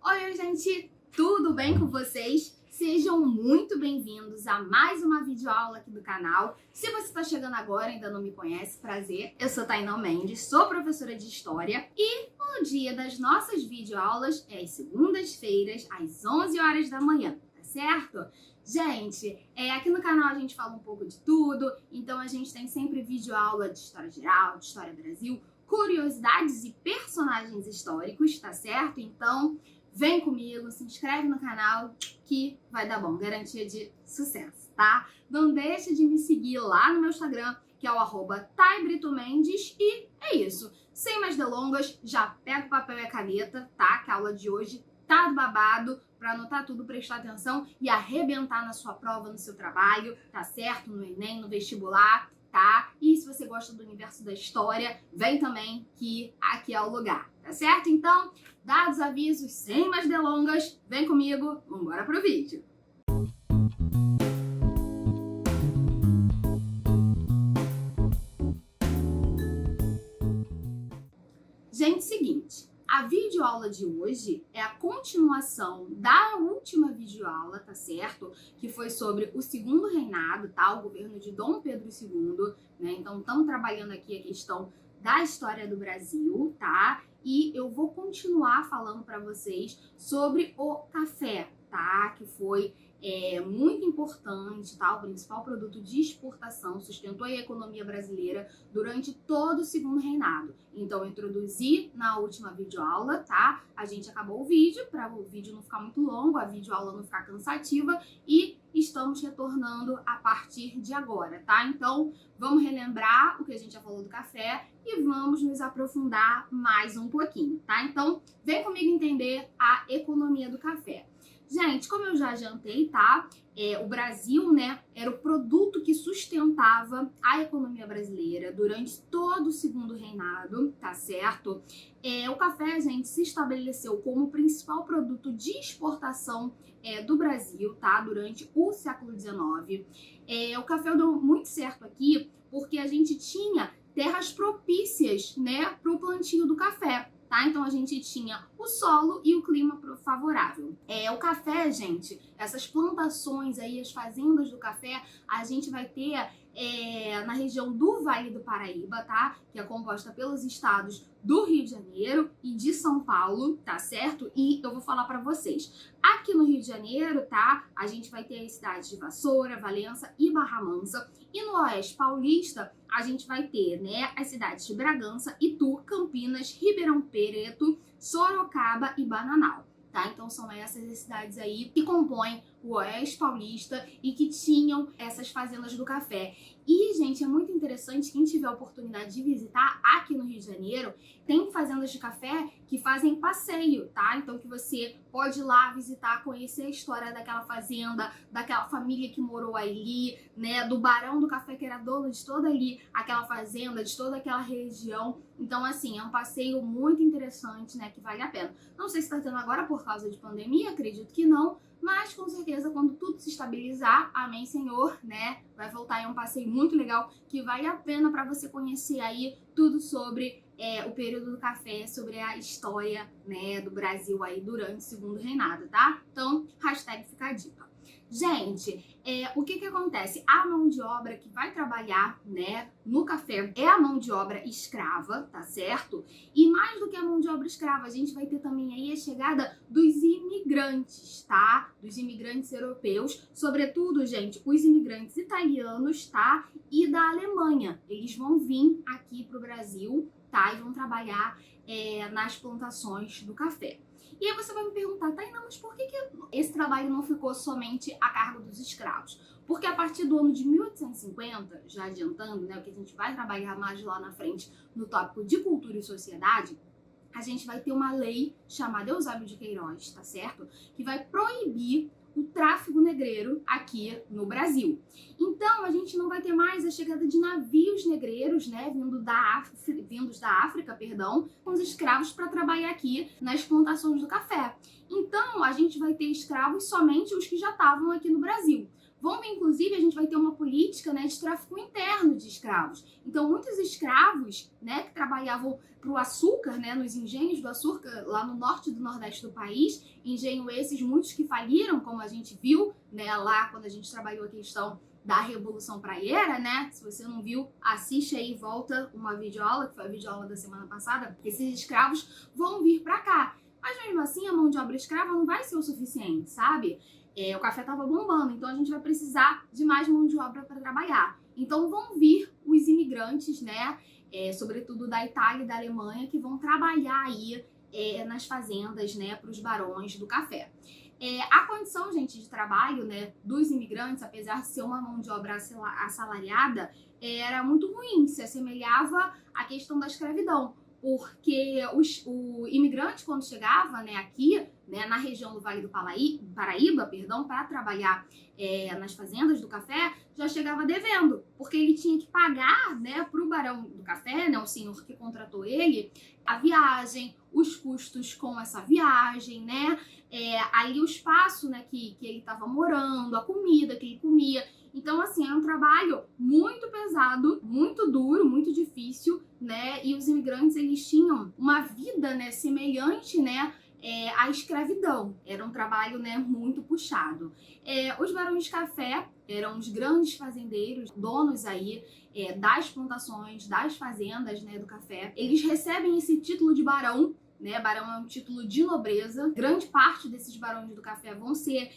Oi, gente! Tudo bem com vocês? Sejam muito bem-vindos a mais uma videoaula aqui do canal. Se você está chegando agora e ainda não me conhece, prazer. Eu sou Tainá Mendes, sou professora de História e o dia das nossas videoaulas é às segundas-feiras, às 11 horas da manhã, tá certo? Gente, aqui no canal a gente fala um pouco de tudo, então a gente tem sempre videoaula de História Geral, de História Brasil, curiosidades e personagens históricos, tá certo? Então, vem comigo, se inscreve no canal que vai dar bom, garantia de sucesso, tá? Não deixa de me seguir lá no meu Instagram, que é o @TaiBritoMendes, e é isso. Sem mais delongas, já pega o papel e a caneta, tá? Que a aula de hoje tá do babado, pra anotar tudo, prestar atenção e arrebentar na sua prova, no seu trabalho, tá certo? No Enem, no vestibular, tá? E se você gosta do universo da história, vem também que aqui é o lugar, tá certo? Então, dados os avisos, sem mais delongas, vem comigo, vambora pro vídeo. Gente, seguinte, a videoaula de hoje é a continuação da última videoaula, tá certo? Que foi sobre o segundo reinado, tá? O governo de Dom Pedro II, né? Então, estamos trabalhando aqui a questão da história do Brasil, tá? E eu vou continuar falando para vocês sobre o café, tá? Que foi muito importante, tá? O principal produto de exportação, sustentou a economia brasileira durante todo o segundo reinado. Então, eu introduzi na última videoaula, tá? A gente acabou o vídeo, para o vídeo não ficar muito longo, a videoaula não ficar cansativa, e estamos retornando a partir de agora, tá? Então, vamos relembrar o que a gente já falou do café e vamos nos aprofundar mais um pouquinho, tá? Então, vem comigo entender a economia do café. Gente, como eu já adiantei, tá? O Brasil, né, era o produto que sustentava a economia brasileira durante todo o segundo reinado, tá certo? O café, gente, se estabeleceu como o principal produto de exportação do Brasil, tá? Durante o século XIX. O café deu muito certo aqui porque a gente tinha terras propícias, né, para o plantio do café. Tá? Então a gente tinha o solo e o clima favorável. O café, gente, essas plantações aí, as fazendas do café, a gente vai ter na região do Vale do Paraíba, tá? Que é composta pelos estados do Rio de Janeiro e de São Paulo, tá certo? E eu vou falar pra vocês. Aqui no Rio de Janeiro, tá? A gente vai ter as cidades de Vassoura, Valença e Barra Mansa. E no Oeste Paulista, a gente vai ter, né, as cidades de Bragança, Itu, Campinas, Ribeirão Preto, Sorocaba e Bananal. Tá? Então são essas as cidades aí que compõem o Oeste Paulista e que tinham essas fazendas do café. E, gente, é muito interessante, quem tiver a oportunidade de visitar aqui no Rio de Janeiro, tem fazendas de café que fazem passeio, tá? Então que você pode ir lá visitar, conhecer a história daquela fazenda, daquela família que morou ali, né? Do barão do café que era dono de toda ali aquela fazenda, de toda aquela região. Então, assim, é um passeio muito interessante, né? Que vale a pena. Não sei se tá tendo agora por causa de pandemia, acredito que não, mas com certeza quando tudo se estabilizar, amém, Senhor, né? Vai voltar aí um passeio muito legal que vale a pena para você conhecer aí tudo sobre o período do café, sobre a história, né, do Brasil aí durante o segundo reinado, tá? Então, hashtag fica a dica. Gente, o que acontece? A mão de obra que vai trabalhar, né, no café é a mão de obra escrava, tá certo? E mais do que a mão de obra escrava, a gente vai ter também aí a chegada dos imigrantes, tá? Dos imigrantes europeus, sobretudo, gente, os imigrantes italianos, tá? E da Alemanha. Eles vão vir aqui pro Brasil, tá? E vão trabalhar nas plantações do café. E aí você vai me perguntar, Tainá, mas por que esse trabalho não ficou somente a cargo dos escravos? Porque a partir do ano de 1850, já adiantando, né, o que a gente vai trabalhar mais lá na frente no tópico de cultura e sociedade, a gente vai ter uma lei chamada Eusébio de Queiroz, tá certo? Que vai proibir o tráfico negreiro aqui no Brasil. Então, a gente não vai ter mais a chegada de navios negreiros, né, vindos da África, com os escravos para trabalhar aqui nas plantações do café. Então, a gente vai ter escravos somente os que já estavam aqui no Brasil. Vão ver, inclusive, a gente vai ter uma política, né, de tráfico interno de escravos. Então, muitos escravos, né, que trabalhavam para o açúcar, né, nos engenhos do açúcar, lá no norte e do nordeste do país, engenho esses, muitos que faliram, como a gente viu, né, lá quando a gente trabalhou a questão da Revolução Praieira, né? Se você não viu, assiste aí, volta uma videoaula, que foi a videoaula da semana passada. Esses escravos vão vir para cá. Mas mesmo assim, a mão de obra escrava não vai ser o suficiente, sabe? O café tava bombando, então a gente vai precisar de mais mão de obra para trabalhar. Então vão vir os imigrantes, né? Sobretudo da Itália e da Alemanha, que vão trabalhar aí nas fazendas, né? Para os barões do café. A condição, gente, de trabalho, né, dos imigrantes, apesar de ser uma mão de obra assalariada, era muito ruim, se assemelhava à questão da escravidão, porque o imigrante, quando chegava, né, aqui, né, na região do Vale do Paraíba, para trabalhar nas fazendas do café, já chegava devendo, porque ele tinha que pagar, né, para o barão do café, né, o senhor que contratou ele, a viagem, os custos com essa viagem, né, ali o espaço, né, que ele estava morando, a comida que ele comia. Então, assim, era um trabalho muito pesado, muito duro, muito difícil, né, e os imigrantes, eles tinham uma vida, né, semelhante, né, à escravidão. Era um trabalho, né, muito puxado. Os barões de café eram os grandes fazendeiros, donos aí das plantações, das fazendas, né, do café. Eles recebem esse título de barão, né? Barão é um título de nobreza. Grande parte desses barões do café vão ser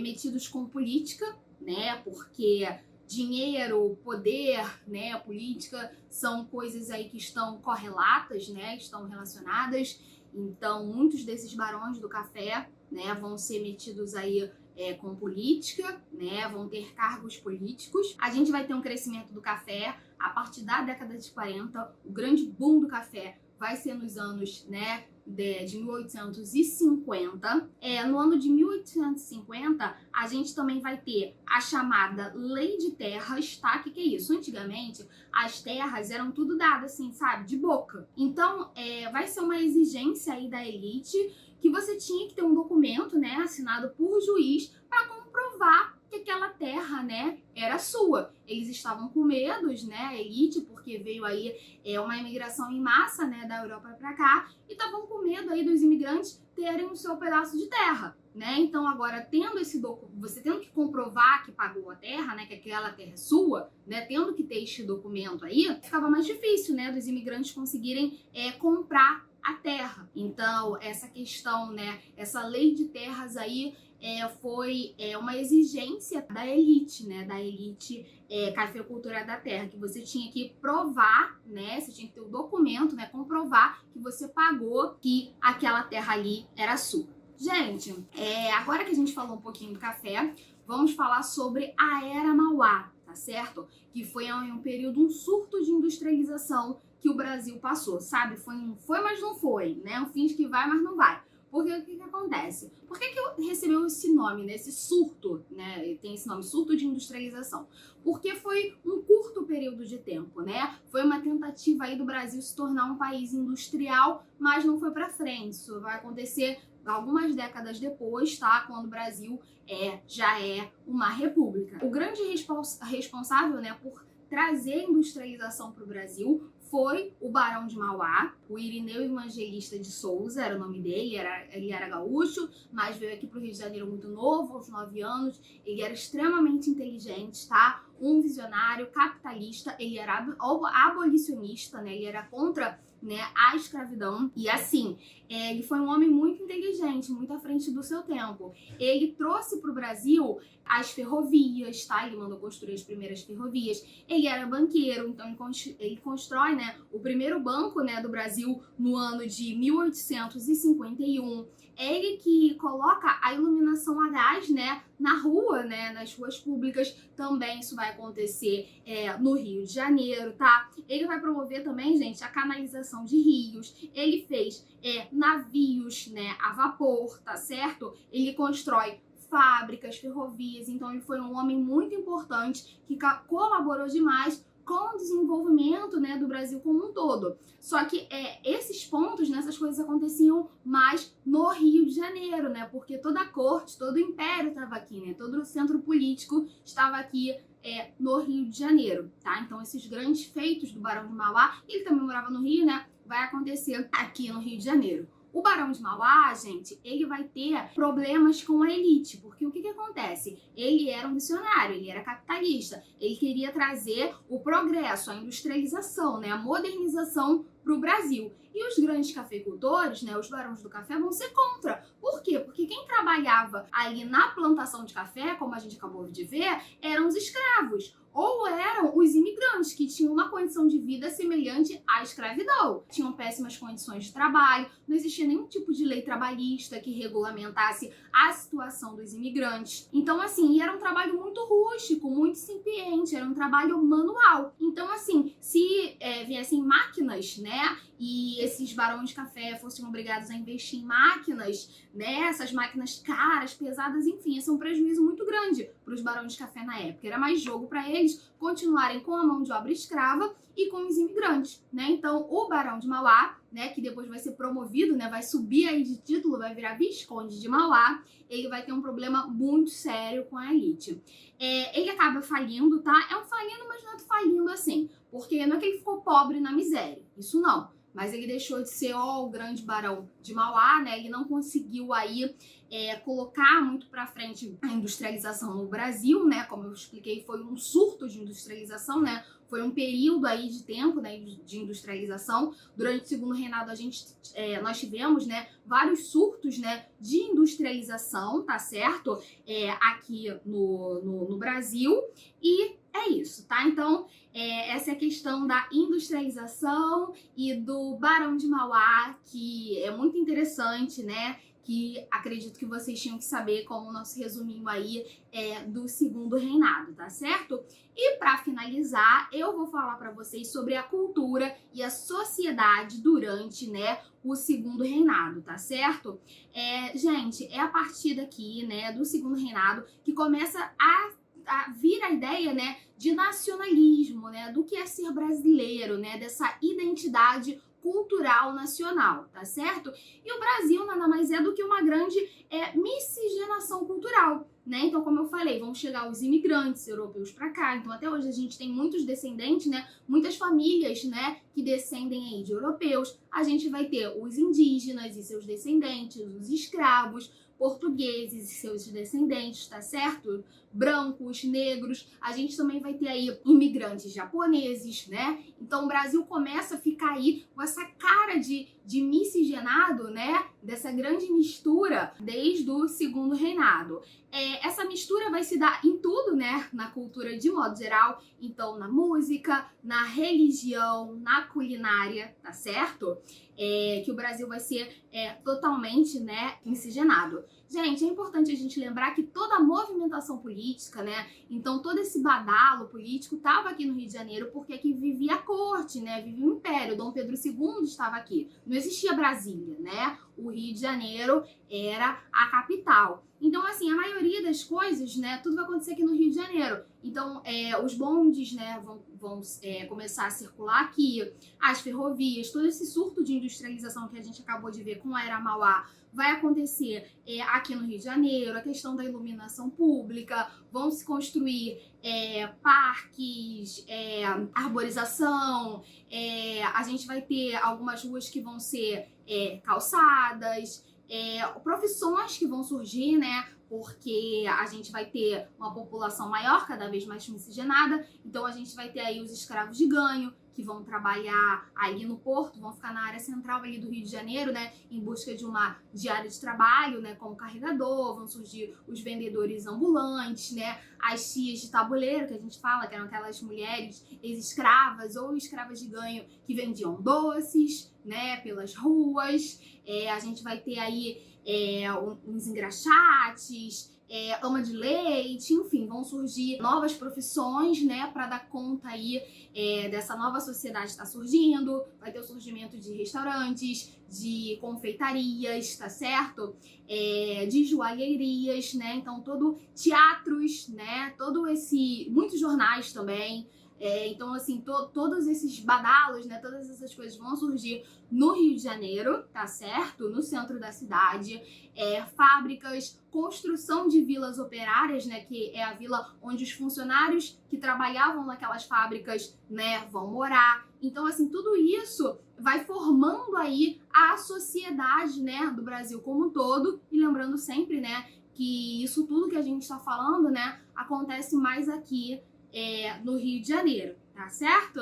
metidos com política, né? Porque dinheiro, poder, né, política são coisas aí que estão correlatas, né? Estão relacionadas. Então, muitos desses barões do café, né, vão ser metidos aí com política, né? Vão ter cargos políticos. A gente vai ter um crescimento do café a partir da década de 40. O grande boom do café vai ser nos anos, né, de 1850. No ano de 1850, a gente também vai ter a chamada Lei de Terras, tá? Que é isso? Antigamente, as terras eram tudo dadas assim, sabe? De boca. Então, vai ser uma exigência aí da elite que você tinha que ter um documento, né, assinado por juiz para comprovar que aquela terra, né, era sua. Eles estavam com medos, né, a elite, porque veio aí uma imigração em massa, né, da Europa para cá, e estavam com medo aí dos imigrantes terem o seu pedaço de terra, né? Então agora, tendo esse documento, você tendo que comprovar que pagou a terra, né, que aquela terra é sua, né, tendo que ter este documento aí, ficava mais difícil, né, dos imigrantes conseguirem comprar a terra. Então, essa questão, né, essa lei de terras aí foi uma exigência da elite, né, cafeicultora da terra, que você tinha que provar, né, você tinha que ter o documento, né, comprovar que você pagou, que aquela terra ali era sua. Gente, agora que a gente falou um pouquinho do café, vamos falar sobre a Era Mauá, tá certo? Que foi um período, um surto de industrialização que o Brasil passou, sabe? Foi, mas não foi, né? Um finge que vai, mas não vai. Porque o que acontece? Por que recebeu esse nome, né? Esse surto, né? Tem esse nome, surto de industrialização. Porque foi um curto período de tempo, né? Foi uma tentativa aí do Brasil se tornar um país industrial, mas não foi para frente. Isso vai acontecer algumas décadas depois, tá? Quando o Brasil já é uma república. O grande responsável, né, por trazer industrialização para o Brasil foi o Barão de Mauá, o Irineu Evangelista de Souza, era o nome dele, ele era gaúcho, mas veio aqui para o Rio de Janeiro muito novo, aos 9 anos, ele era extremamente inteligente, tá? Um visionário, capitalista, ele era abolicionista, né? Ele era contra, né, a escravidão, e assim, ele foi um homem muito inteligente, muito à frente do seu tempo. Ele trouxe para o Brasil as ferrovias, tá? Ele mandou construir as primeiras ferrovias. Ele era banqueiro, então ele constrói, né, o primeiro banco, né, do Brasil no ano de 1851. Ele que coloca a iluminação a gás, né, na rua, né, nas ruas públicas. Também isso vai acontecer no Rio de Janeiro, tá? Ele vai promover também, gente, a canalização de rios. Ele fez navios, né, a vapor, tá certo? Ele constrói fábricas, ferrovias. Então ele foi um homem muito importante que colaborou demais com o desenvolvimento, né, do Brasil como um todo. Só que esses pontos, né, essas coisas aconteciam mais no Rio de Janeiro, né, porque toda a corte, todo o império estava aqui, né, todo o centro político estava aqui no Rio de Janeiro, tá? Então esses grandes feitos do Barão de Mauá, ele também morava no Rio, né, vai acontecer aqui no Rio de Janeiro. O Barão de Mauá, gente, ele vai ter problemas com a elite, porque o que acontece? Ele era um visionário, ele era capitalista, ele queria trazer o progresso, a industrialização, né, a modernização para o Brasil. E os grandes cafeicultores, né, os barões do café, vão ser contra. Por quê? Porque quem trabalhava ali na plantação de café, como a gente acabou de ver, eram os escravos. Ou eram os imigrantes, que tinham uma condição de vida semelhante à escravidão. Tinham péssimas condições de trabalho, não existia nenhum tipo de lei trabalhista que regulamentasse a situação dos imigrantes. Então, assim, era um trabalho muito rústico, muito incipiente, era um trabalho manual. Então, assim, se viessem máquinas, né, e esses barões de café fossem obrigados a investir em máquinas, né, essas máquinas caras, pesadas, enfim, esse é um prejuízo muito grande para os barões de café na época. Era mais jogo para eles continuarem com a mão de obra escrava e com os imigrantes, né? Então, o Barão de Mauá, né, que depois vai ser promovido, né, vai subir aí de título, vai virar Visconde de Mauá, ele vai ter um problema muito sério com a elite. Ele acaba falindo, tá? É um falindo, mas não é falindo assim, porque não é que ele ficou pobre na miséria, isso não. Mas ele deixou de ser o grande barão de Mauá, né? Ele não conseguiu aí colocar muito para frente a industrialização no Brasil, né? Como eu expliquei, foi um surto de industrialização, né? Foi um período aí de tempo, né, de industrialização. Durante o segundo reinado nós tivemos, né, vários surtos, né, de industrialização, tá certo? Aqui no Brasil. E é isso, tá? Então, essa é a questão da industrialização e do Barão de Mauá, que é muito interessante, né? Que acredito que vocês tinham que saber como o nosso resuminho aí do segundo reinado, tá certo? E para finalizar, eu vou falar para vocês sobre a cultura e a sociedade durante, né, o segundo reinado, tá certo? Gente, é a partir daqui, né, do segundo reinado que começa a vir a ideia, né, de nacionalismo, né, do que é ser brasileiro, né, dessa identidade cultural nacional, tá certo? E o Brasil nada mais é do que uma grande miscigenação cultural, né? Então, como eu falei, vão chegar os imigrantes europeus para cá. Então, até hoje a gente tem muitos descendentes, né? Muitas famílias, né, que descendem aí de europeus. A gente vai ter os indígenas e seus descendentes, os escravos, portugueses e seus descendentes, tá certo? Brancos, negros, a gente também vai ter aí imigrantes japoneses, né? Então o Brasil começa a ficar aí com essa cara de miscigenado, né? Dessa grande mistura desde o segundo reinado. Essa mistura vai se dar em tudo, né? Na cultura de modo geral, então na música, na religião, na culinária, tá certo? Que o Brasil vai ser totalmente, né, miscigenado. Gente, é importante a gente lembrar que toda a movimentação política, né, então todo esse badalo político estava aqui no Rio de Janeiro porque aqui vivia a corte, né, vivia o império, Dom Pedro II estava aqui. Não existia Brasília, né? O Rio de Janeiro era a capital. Então, assim, a maioria das coisas, né, tudo vai acontecer aqui no Rio de Janeiro. Então, os bondes, né, vão começar a circular aqui, as ferrovias, todo esse surto de industrialização que a gente acabou de ver com a Era Mauá vai acontecer aqui no Rio de Janeiro, a questão da iluminação pública, vão se construir parques, arborização, a gente vai ter algumas ruas que vão ser calçadas, profissões que vão surgir, né? Porque a gente vai ter uma população maior, cada vez mais miscigenada, então a gente vai ter aí os escravos de ganho, que vão trabalhar ali no porto, vão ficar na área central ali do Rio de Janeiro, né, em busca de uma diária de trabalho, né, como carregador, vão surgir os vendedores ambulantes, né, as tias de tabuleiro, que a gente fala, que eram aquelas mulheres ex-escravas ou escravas de ganho que vendiam doces, né, pelas ruas. A gente vai ter aí uns engraxates, ama de leite, enfim, vão surgir novas profissões, né, para dar conta aí dessa nova sociedade que está surgindo. Vai ter o surgimento de restaurantes, de confeitarias, tá certo? De joalherias, né? Então, todo teatros, né? Muitos jornais também. Então, assim, todos esses badalos, né, todas essas coisas vão surgir no Rio de Janeiro, tá certo? No centro da cidade. Fábricas, construção de vilas operárias, né, que é a vila onde os funcionários que trabalhavam naquelas fábricas, né, vão morar. Então, assim, tudo isso vai formando aí a sociedade, né, do Brasil como um todo. E lembrando sempre, né, que isso tudo que a gente está falando, né, acontece mais aqui no Rio de Janeiro, tá certo?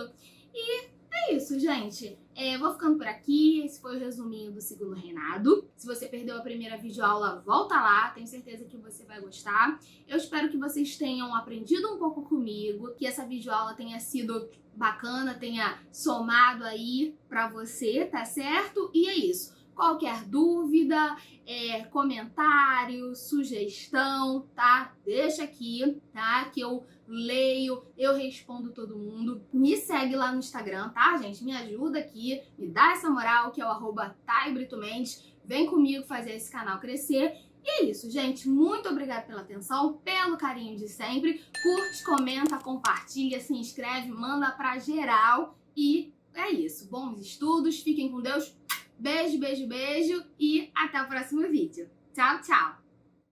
E é isso, gente. Vou ficando por aqui. Esse foi o resuminho do segundo reinado. Se você perdeu a primeira videoaula, volta lá. Tenho certeza que você vai gostar. Eu espero que vocês tenham aprendido um pouco comigo, que essa videoaula tenha sido bacana, tenha somado aí pra você, tá certo? E é isso. Qualquer dúvida, comentário, sugestão, tá? Deixa aqui, tá? Que eu leio, eu respondo todo mundo. Me segue lá no Instagram, tá, gente? Me ajuda aqui, me dá essa moral, que é o @ThaiBritoMendes. Vem comigo fazer esse canal crescer. E é isso, gente. Muito obrigada pela atenção, pelo carinho de sempre. Curte, comenta, compartilha, se inscreve, manda pra geral. E é isso. Bons estudos, fiquem com Deus. Beijo, beijo, beijo e até o próximo vídeo. Tchau, tchau!